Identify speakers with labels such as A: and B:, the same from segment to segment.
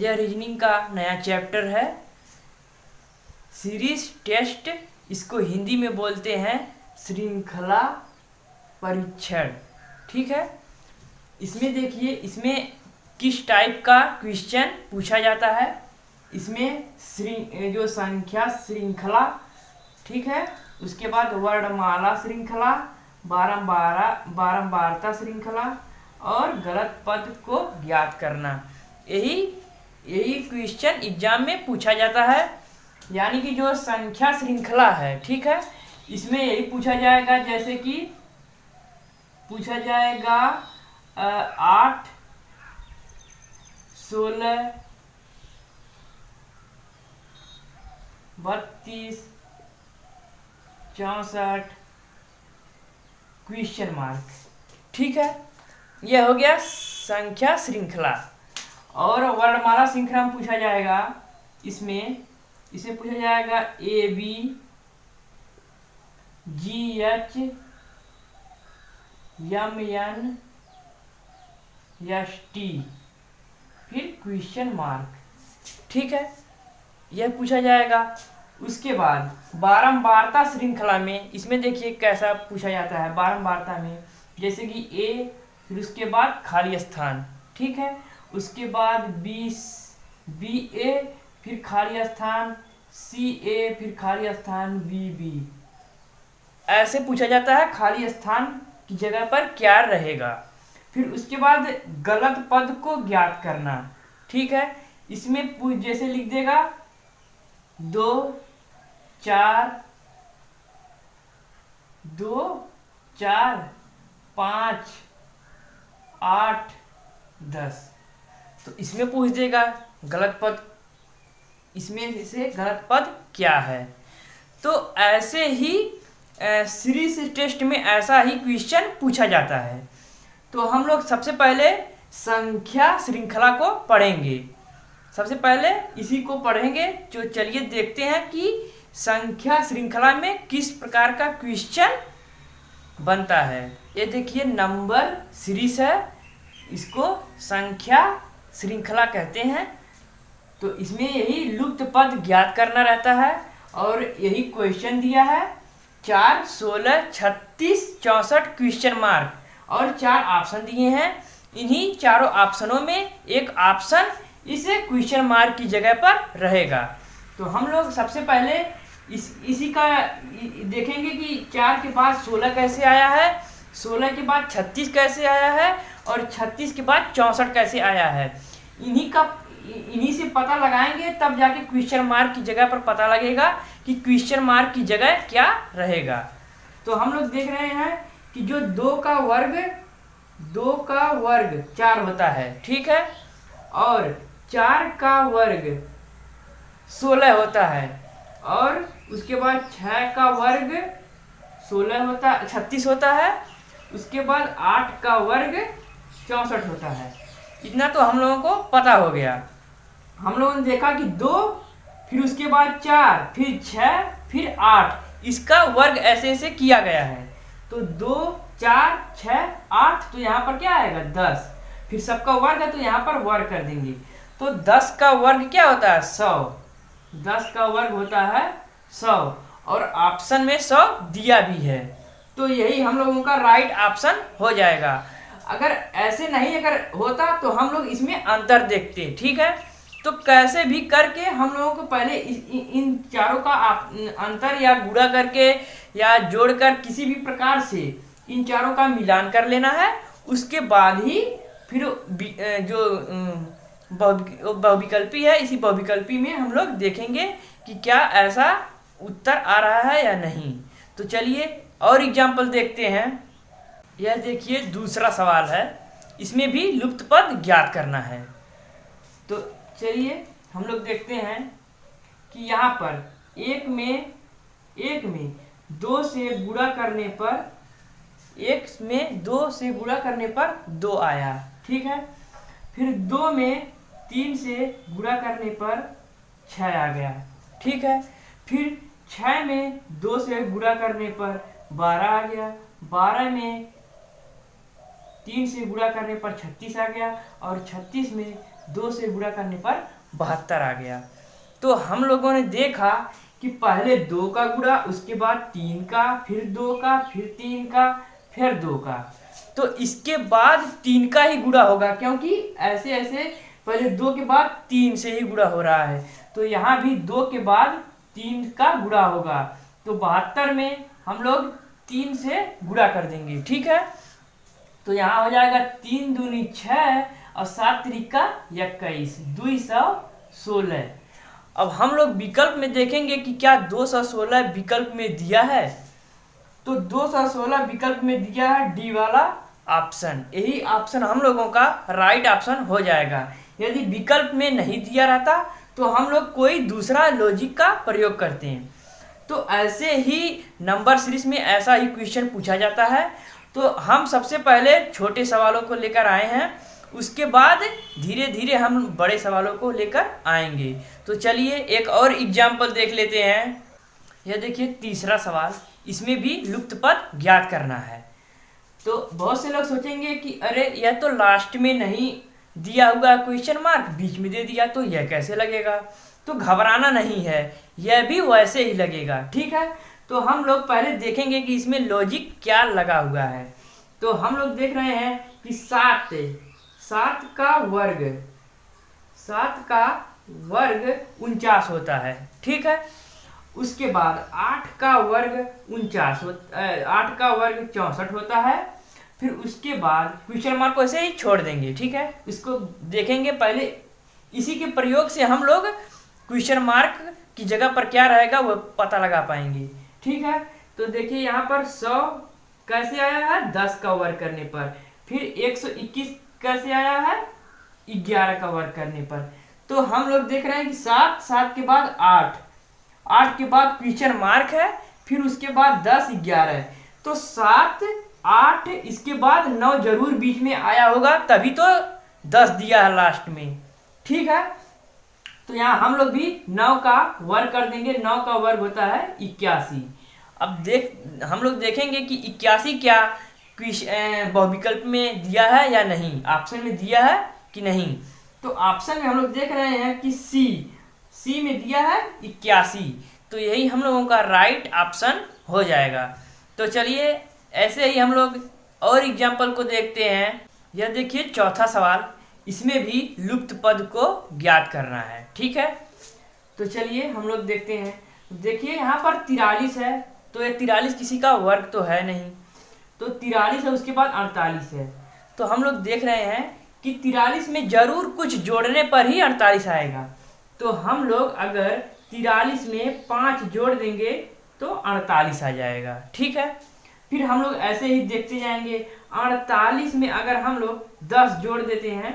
A: यह रीजनिंग का नया चैप्टर है, सीरीज टेस्ट। इसको हिंदी में बोलते हैं श्रृंखला परीक्षण। ठीक है, इसमें देखिए इसमें किस टाइप का क्वेश्चन पूछा जाता है। इसमें जो संख्या श्रृंखला, ठीक है, उसके बाद वर्णमाला श्रृंखला, बारंबारता श्रृंखला और गलत पद को ज्ञात करना, यही क्वेश्चन एग्जाम में पूछा जाता है। यानी कि जो संख्या श्रृंखला है, ठीक है, इसमें यही पूछा जाएगा, जैसे कि पूछा जाएगा 8, 16, 32, 64 क्वेश्चन मार्क। ठीक है, यह हो गया संख्या श्रृंखला। और वर्णमाला श्रृंखला में पूछा जाएगा, इसे पूछा जाएगा AB, GH, MN, ST, फिर क्वेश्चन मार्क। ठीक है, यह पूछा जाएगा। उसके बाद बारंबारता श्रृंखला में, इसमें देखिए कैसा पूछा जाता है बारंबारता में, जैसे कि A, फिर उसके बाद खाली स्थान, ठीक है, उसके बाद BA, फिर खाली स्थान CA, फिर खाली स्थान BB। ऐसे पूछा जाता है खाली स्थान की जगह पर क्या रहेगा। फिर उसके बाद गलत पद को ज्ञात करना। ठीक है, इसमें जैसे लिख देगा 2, 4, 5, 8, 10, तो इसमें पूछ देगा गलत पद, इसमें से गलत पद क्या है। तो ऐसे ही सीरीज टेस्ट में ऐसा ही क्वेश्चन पूछा जाता है। तो हम लोग सबसे पहले संख्या श्रृंखला को पढ़ेंगे, सबसे पहले इसी को पढ़ेंगे। जो चलिए देखते हैं कि संख्या श्रृंखला में किस प्रकार का क्वेश्चन बनता है। ये देखिए नंबर सीरीज है, इसको संख्या श्रृंखला कहते हैं। तो इसमें यही लुप्त पद ज्ञात करना रहता है और यही क्वेश्चन दिया है। 4, 16, 36, 64 क्वेश्चन मार्क और 4 ऑप्शन दिए हैं। इन्हीं चारों ऑप्शनों में एक ऑप्शन इस क्वेश्चन मार्क की जगह पर रहेगा। तो हम लोग सबसे पहले इसी का देखेंगे कि 4 के बाद 16 कैसे आया है, 16 के बाद 36 कैसे आया है और 36 के बाद 64 कैसे आया है। इन्हीं से पता लगाएंगे, तब जाके क्वेश्चन मार्क की जगह पर पता लगेगा कि क्वेश्चन मार्क की जगह क्या रहेगा। तो हम लोग देख रहे हैं कि जो 2 का वर्ग 4 होता है, ठीक है, और 4 का वर्ग 16 होता है, और उसके बाद 6 का वर्ग 36 होता है, उसके बाद 8 का वर्ग 64 होता है। इतना तो हम लोगों को पता हो गया। हम लोगों ने देखा कि 2, फिर उसके बाद 4, फिर 6, फिर 8, इसका वर्ग ऐसे ऐसे किया गया है। तो 2, 4, 6, 8, तो यहाँ पर क्या आएगा 10, फिर सबका वर्ग है तो यहाँ पर वर्ग कर देंगे। तो 10 का वर्ग क्या होता है 100, 10 का वर्ग होता है 100 और ऑप्शन में 100 दिया भी है। तो यही हम लोगों का राइट ऑप्शन हो जाएगा। अगर ऐसे नहीं अगर होता तो हम लोग इसमें अंतर देखते। ठीक है, तो कैसे भी करके हम लोगों को पहले इन चारों का अंतर या गुणा करके या जोड़कर किसी भी प्रकार से इन चारों का मिलान कर लेना है। उसके बाद ही फिर जो बहुविकल्पी है, इसी बहुविकल्पी में हम लोग देखेंगे कि क्या ऐसा उत्तर आ रहा है या नहीं। तो चलिए और एग्जाम्पल देखते हैं। यह देखिए दूसरा सवाल है, इसमें भी लुप्त पद ज्ञात करना है। तो चलिए हम लोग देखते हैं कि यहाँ पर एक में 2 से गुणा करने पर 2 आया, ठीक है। फिर 2 में 3 से गुणा करने पर 6 आ गया, ठीक है। फिर 6 में 2 से गुणा करने पर 12 आ गया, 12 में 3 से गुणा करने पर 36 आ गया और 36 में 2 से गुणा करने पर 72 आ गया। तो हम लोगों ने देखा कि पहले 2 का गुणा, उसके बाद 3 का, फिर 2 का, फिर 3 का, फिर 2 का। तो इसके बाद 3 का ही गुणा होगा, क्योंकि ऐसे ऐसे पहले 2 के बाद 3 से ही गुणा हो रहा है। तो यहाँ भी 2 के बाद 3 का गुणा होगा। तो 72 में हम लोग 3 से गुणा कर देंगे, ठीक है। तो यहाँ हो जाएगा 3 दूनी 6 और 7 त्रिका 21, 216। अब हम लोग विकल्प में देखेंगे कि क्या 216 विकल्प में दिया है। तो 216 विकल्प में दिया है डी वाला ऑप्शन। यही ऑप्शन हम लोगों का राइट ऑप्शन हो जाएगा। यदि विकल्प में नहीं दिया रहता तो हम लोग कोई दूसरा लॉजिक का प्रयोग करते हैं। तो ऐसे ही नंबर सीरीज में ऐसा ही क्वेश्चन पूछा जाता है। तो हम सबसे पहले छोटे सवालों को लेकर आए हैं, उसके बाद धीरे धीरे हम बड़े सवालों को लेकर आएंगे। तो चलिए एक और एग्जाम्पल देख लेते हैं। यह देखिए तीसरा सवाल, इसमें भी लुप्त पद ज्ञात करना है। तो बहुत से लोग सोचेंगे कि अरे यह तो लास्ट में नहीं दिया हुआ क्वेश्चन मार्क, बीच में दे दिया, तो यह कैसे लगेगा। तो घबराना नहीं है, यह भी वैसे ही लगेगा, ठीक है। तो हम लोग पहले देखेंगे कि इसमें लॉजिक क्या लगा हुआ है। तो हम लोग देख रहे हैं कि 7 का वर्ग 49 होता है, ठीक है। उसके बाद 8 का वर्ग 8 का वर्ग 64 होता है। फिर उसके बाद क्वेश्चन मार्क को ऐसे ही छोड़ देंगे, ठीक है। इसको देखेंगे पहले, इसी के प्रयोग से हम लोग क्वेश्चन मार्क की जगह पर क्या रहेगा वो पता लगा पाएंगे, ठीक है। तो देखिए यहाँ पर 100 कैसे आया है 10 का वर्ग करने पर। फिर 121 कैसे आया है 11 का वर्ग करने पर। तो हम लोग देख रहे हैं कि 7 के बाद 8 के बाद क्वेश्चन मार्क है, फिर उसके बाद 10 11। तो 7 8 इसके बाद 9 जरूर बीच में आया होगा, तभी तो 10 दिया है लास्ट में, ठीक है। तो यहाँ हम लोग भी 9 का वर्ग कर देंगे। 9 का वर्ग होता है 81। अब हम लोग देखेंगे कि 81 क्या बहुविकल्प में दिया है या नहीं, ऑप्शन में दिया है कि नहीं। तो ऑप्शन में हम लोग देख रहे हैं कि सी में दिया है 81। तो यही हम लोगों का राइट ऑप्शन हो जाएगा। तो चलिए ऐसे ही हम लोग और एग्जाम्पल को देखते हैं। यह देखिए चौथा सवाल, इसमें भी लुप्त पद को ज्ञात करना है, ठीक है। तो चलिए हम लोग देखते हैं। देखिए यहाँ पर 43 है, तो ये 43 किसी का वर्ग तो है नहीं, तो 43 है, उसके बाद 48 है। तो हम लोग देख रहे हैं कि 43 में जरूर कुछ जोड़ने पर ही 48 आएगा। तो हम लोग अगर 43 में 5 जोड़ देंगे तो 48 आ जाएगा, ठीक है। फिर हम लोग ऐसे ही देखते जाएंगे। 48 में अगर हम लोग 10 जोड़ देते हैं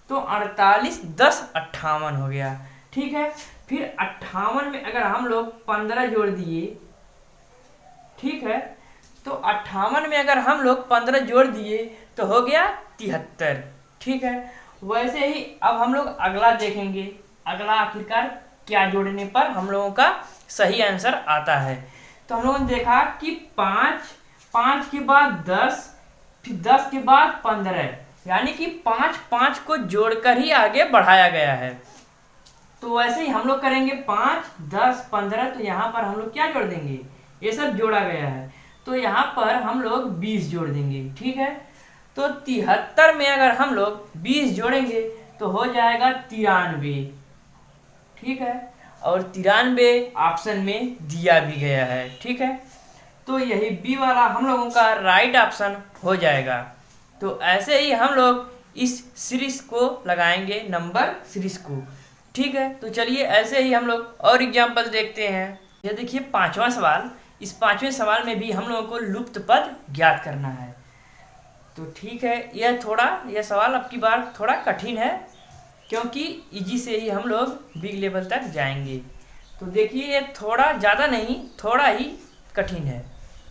A: तो 48 10 58 हो गया, ठीक है। फिर 58 में अगर हम लोग 15 जोड़ दिए, ठीक है, तो 58 में अगर हम लोग 15 जोड़ दिए तो हो गया 73, ठीक है। वैसे ही अब हम लोग अगला देखेंगे, अगला आखिरकार क्या जोड़ने पर हम लोगों का सही आंसर आता है। तो हम लोगों ने देखा कि 5 के बाद 10, फिर 10 के बाद 15, यानी कि 5 को जोड़कर ही आगे बढ़ाया गया है। तो वैसे ही हम लोग करेंगे 5 10 15। तो यहाँ पर हम लोग क्या जोड़ देंगे, ये सब जोड़ा गया है, तो यहाँ पर हम लोग 20 जोड़ देंगे, ठीक है। तो 73 में अगर हम लोग 20 जोड़ेंगे तो हो जाएगा 93, ठीक है। और 93 ऑप्शन में दिया भी गया है, ठीक है। तो यही बी वाला हम लोगों का राइट ऑप्शन हो जाएगा। तो ऐसे ही हम लोग इस सीरीज को लगाएंगे, नंबर सीरीज को, ठीक है। तो चलिए ऐसे ही हम लोग और एग्जाम्पल देखते हैं। ये देखिए 5वां सवाल, इस 5वें सवाल में भी हम लोगों को लुप्त पद ज्ञात करना है। तो ठीक है, यह सवाल अब की बार थोड़ा कठिन है, क्योंकि इजी से ही हम लोग बिग लेवल तक जाएंगे। तो देखिए ये थोड़ा ज़्यादा नहीं, थोड़ा ही कठिन है।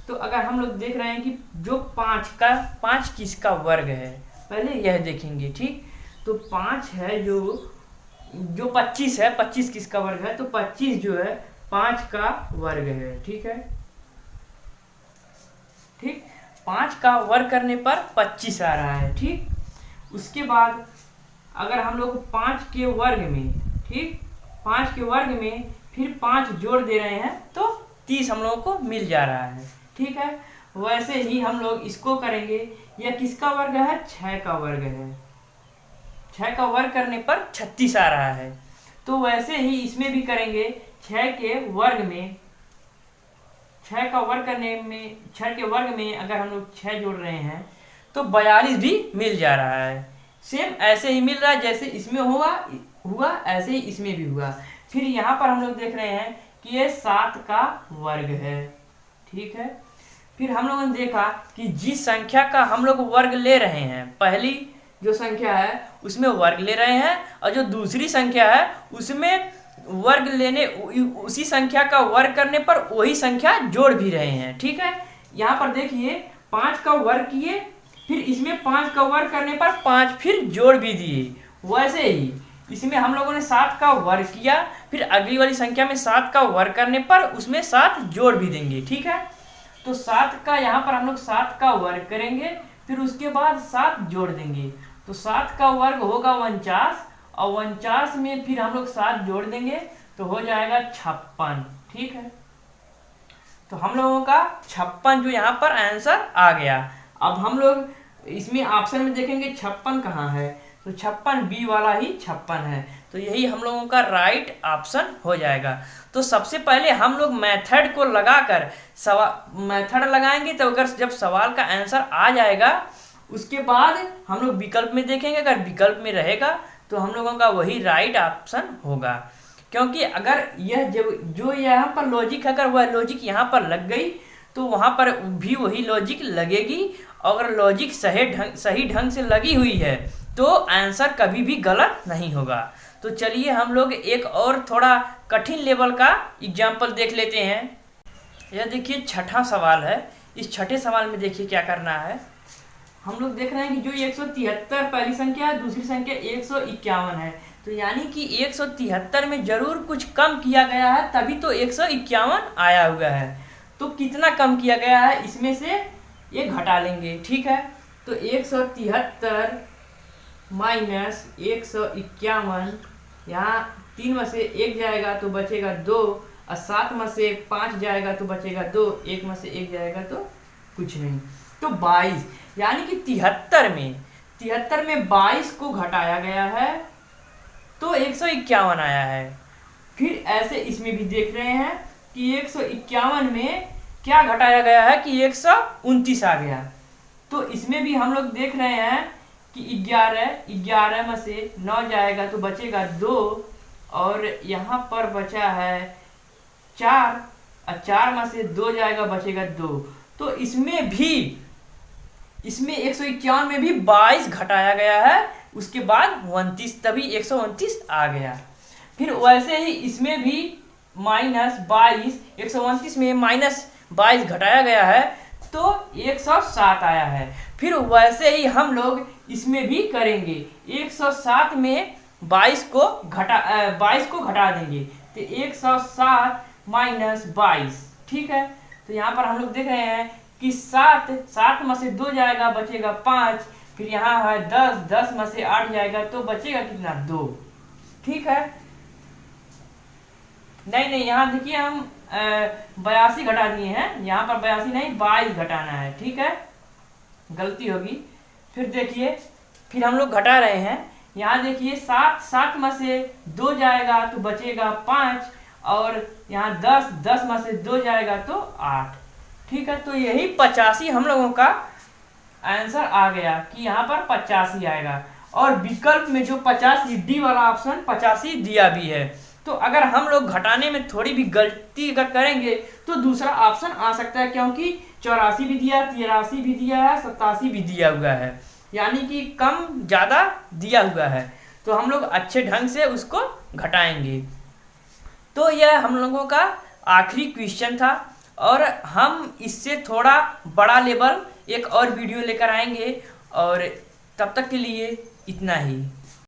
A: तो अगर हम लोग देख रहे हैं कि जो 5 किसका वर्ग है, पहले यह देखेंगे, ठीक। तो 5 है, जो 25 है, 25 किसका वर्ग है, तो 25 जो है 5 का वर्ग है, ठीक है, ठीक। 5 का वर्ग करने पर 25 आ रहा है, ठीक। उसके बाद अगर हम लोग 5 के वर्ग में, ठीक, 5 के वर्ग में फिर 5 जोड़ दे रहे हैं तो 30 हम लोगों को मिल जा रहा है, ठीक है। वैसे ही हम लोग इसको करेंगे, यह किसका वर्ग है, 6 का वर्ग है, 6 का वर्ग करने पर 36 आ रहा है। तो वैसे ही इसमें भी करेंगे, 6 के वर्ग में, 6 का वर्ग करने में, 6 के वर्ग में अगर हम लोग 6 जोड़ रहे हैं तो 42 भी मिल जा रहा है। सेम ऐसे ही मिल रहा है जैसे इसमें हुआ ऐसे ही इसमें भी हुआ। फिर यहाँ पर हम लोग देख रहे हैं कि ये 7 का वर्ग है, ठीक है। फिर हम लोगों ने देखा कि जिस संख्या का हम लोग वर्ग ले रहे हैं, पहली जो संख्या है उसमें वर्ग ले रहे हैं, और जो दूसरी संख्या है उसमें वर्ग लेने, उसी संख्या का वर्ग करने पर वही संख्या जोड़ भी रहे हैं, ठीक है। यहाँ पर देखिए 5 का वर्ग किए, फिर इसमें 5 का वर्ग करने पर 5 फिर जोड़ भी दिए। वैसे ही इसमें हम लोगों ने 7 का वर्ग किया, फिर अगली वाली संख्या में 7 का वर्ग करने पर उसमें 7 जोड़ भी देंगे, ठीक है। तो 7 का यहाँ पर हम लोग 7 का वर्ग करेंगे, फिर उसके बाद 7 जोड़ देंगे, तो 7 का वर्ग होगा 49, और 49 में फिर हम लोग 7 जोड़ देंगे तो हो जाएगा 56, ठीक है। तो हम लोगों का 56 जो यहाँ पर आंसर आ गया। अब हम लोग इसमें ऑप्शन में देखेंगे 56 कहाँ है, तो 56 बी वाला ही 56 है, तो यही हम लोगों का राइट ऑप्शन हो जाएगा। तो सबसे पहले हम लोग मेथड को लगाकर मेथड लगाएंगे, तो अगर जब सवाल का आंसर आ जाएगा उसके बाद हम लोग विकल्प में देखेंगे, अगर विकल्प में रहेगा तो हम लोगों का वही राइट ऑप्शन होगा। क्योंकि अगर यह जो यहाँ पर लॉजिक है, अगर वह लॉजिक यहाँ पर लग गई तो वहाँ पर भी वही लॉजिक लगेगी। अगर लॉजिक सही ढंग से लगी हुई है तो आंसर कभी भी गलत नहीं होगा। तो चलिए हम लोग एक और थोड़ा कठिन लेवल का एग्जाम्पल देख लेते हैं। यह देखिए 6ठा सवाल है। इस 6ठे सवाल में देखिए क्या करना है। हम लोग देख रहे हैं कि जो 173 पहली संख्या है, दूसरी संख्या 151 है, तो यानी कि 173 में जरूर कुछ कम किया गया है, तभी तो 151 आया हुआ है। तो कितना कम किया गया है इसमें से ये घटा लेंगे, ठीक है। तो 173 माइनस 151, यहाँ 3 में से 1 जाएगा तो बचेगा 2, और 7 में से 5 जाएगा तो बचेगा 2, 1 में से 1 जाएगा तो कुछ नहीं, तो 22, यानी कि 73 में 22 को घटाया गया है तो 151 आया है। फिर ऐसे इसमें भी देख रहे हैं कि 151 में क्या घटाया गया है कि 129 आ गया। तो इसमें भी हम लोग देख रहे हैं कि 11 में से 9 जाएगा तो बचेगा 2, और यहाँ पर बचा है 4, और 4 में से 2 जाएगा बचेगा 2। तो इसमें 151 में भी 22 घटाया गया है, उसके बाद 29, तभी 129 आ गया। फिर वैसे ही इसमें भी -22, 129 में -22 घटाया गया है तो 107 आया है। फिर वैसे ही हम लोग इसमें भी करेंगे, 107 में 22 को घटा देंगे, तो 107 - 22, ठीक है। तो यहाँ पर हम लोग देख रहे हैं कि 7 में से 2 जाएगा बचेगा 5, फिर यहाँ है 10 में से 8 जाएगा तो बचेगा कितना 2, ठीक है। नहीं, यहाँ देखिए हम 82 घटा दिए हैं, यहाँ पर 82 नहीं 22 घटाना है, ठीक है, गलती होगी। फिर देखिए फिर हम लोग घटा रहे हैं, यहाँ देखिए 7 में से 2 जाएगा तो बचेगा 5, और यहाँ 10 में से 2 जाएगा तो 8, ठीक है। तो यही 85 हम लोगों का आंसर आ गया कि यहाँ पर 85 आएगा। और विकल्प में जो 85 डी वाला ऑप्शन 85 दिया भी है। तो अगर हम लोग घटाने में थोड़ी भी गलती अगर करेंगे तो दूसरा ऑप्शन आ सकता है, क्योंकि 84 भी दिया, 83 भी दिया है, 87 भी दिया हुआ है, यानी कि कम ज़्यादा दिया हुआ है। तो हम लोग अच्छे ढंग से उसको घटाएंगे। तो यह हम लोगों का आखिरी क्वेश्चन था, और हम इससे थोड़ा बड़ा लेवल एक और वीडियो लेकर आएंगे, और तब तक के लिए इतना ही।